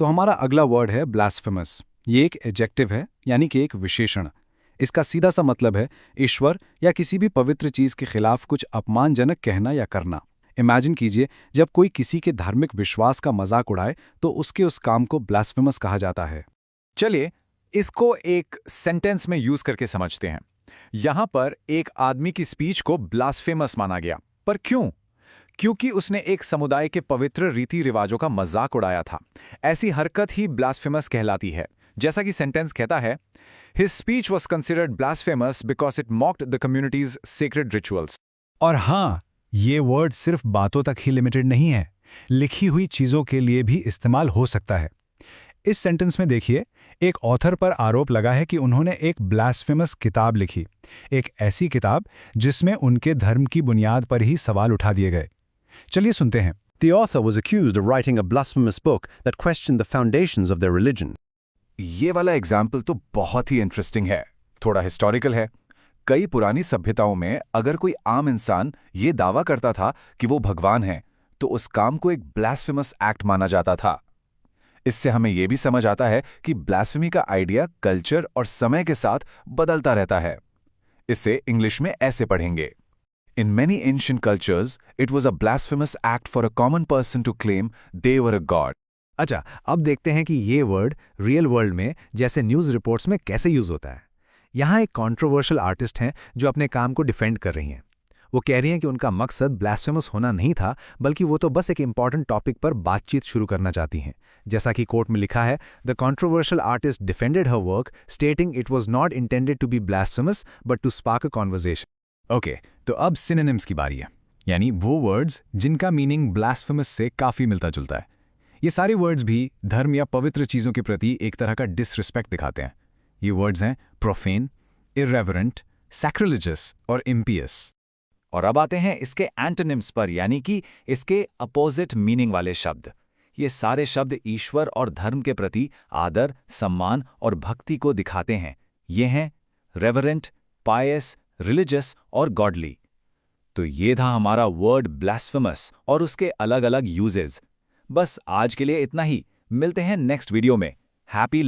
तो हमारा अगला वर्ड है ब्लास्फेमस। ये एक एडजेक्टिव है, यानी कि एक विशेषण। इसका सीधा सा मतलब है ईश्वर या किसी भी पवित्र चीज के खिलाफ कुछ अपमानजनक कहना या करना। इमेजिन कीजिए, जब कोई किसी के धार्मिक विश्वास का मजाक उड़ाए तो उसके उस काम को ब्लास्फेमस कहा जाता है। चलिए इसको एक सेंटेंस में यूज करके समझते हैं। यहां पर एक आदमी की स्पीच को ब्लास्फेमस माना गया, पर क्यों? क्योंकि उसने एक समुदाय के पवित्र रीति रिवाजों का मजाक उड़ाया था। ऐसी हरकत ही ब्लास्फेमस कहलाती है। जैसा कि सेंटेंस कहता है, his speech was considered blasphemous because it mocked the communities sacred rituals. और हाँ, ये वर्ड सिर्फ बातों तक ही लिमिटेड नहीं है, लिखी हुई चीजों के लिए भी इस्तेमाल हो सकता है। इस सेंटेंस में देखिए, एक ऑथर पर आरोप लगा है कि उन्होंने एक ब्लास्फेमस किताब लिखी, एक ऐसी किताब जिसमें उनके धर्म की बुनियाद पर ही सवाल उठा दिए गए। चलिए सुनते हैं। The author was accused of writing a blasphemous book that questioned the foundations of their religion. ये वाला एग्जाम्पल तो बहुत ही इंटरेस्टिंग है, थोड़ा हिस्टोरिकल है। कई पुरानी सभ्यताओं में अगर कोई आम इंसान ये दावा करता था कि वो भगवान है, तो उस काम को एक ब्लास्फेमस एक्ट माना जाता था। इससे हमें यह भी समझ आता है कि ब्लास्फेमी का आइडिया कल्चर और समय के साथ बदलता रहता है। इसे इंग्लिश में ऐसे पढ़ेंगे: In many ancient cultures, it was a blasphemous act for a common person to claim they were a god. अच्छा, अब देखते हैं कि ये वर्ड रियल वर्ल्ड में जैसे न्यूज़ रिपोर्ट्स में कैसे यूज होता है। यहाँ एक कंट्रोवर्शियल आर्टिस्ट हैं जो अपने काम को डिफेंड कर रही हैं। वो कह रही हैं कि उनका मकसद ब्लास्फेमस होना नहीं था, बल्कि वो तो बस एक इंपॉर्टेंट टॉपिक पर बातचीत शुरू करना चाहती हैं। जैसा कि कोर्ट में लिखा है, the controversial artist defended her work stating it was not intended to be blasphemous but to spark a conversation. Okay, तो अब सिनोनिम्स की बारी है, यानी वो वर्ड्स जिनका मीनिंग ब्लास्फेमस से काफी मिलता जुलता है। ये सारे वर्ड्स भी धर्म या पवित्र चीजों के प्रति एक तरह का डिसरिस्पेक्ट दिखाते हैं। ये वर्ड्स हैं प्रोफेन, इर्रेवरेंट, सैक्रिलिजियस और इम्पियस। और अब आते हैं इसके एंटोनिम्स पर, यानी कि इसके अपोजिट मीनिंग वाले शब्द। ये सारे शब्द ईश्वर और धर्म के प्रति आदर, सम्मान और भक्ति को दिखाते हैं। ये हैं रेवरेंट, पायस, रिलीजियस और गॉडली। तो ये था हमारा वर्ड ब्लास्फेमस और उसके अलग अलग यूजेज। बस आज के लिए इतना ही। मिलते हैं नेक्स्ट वीडियो में। हैप्पी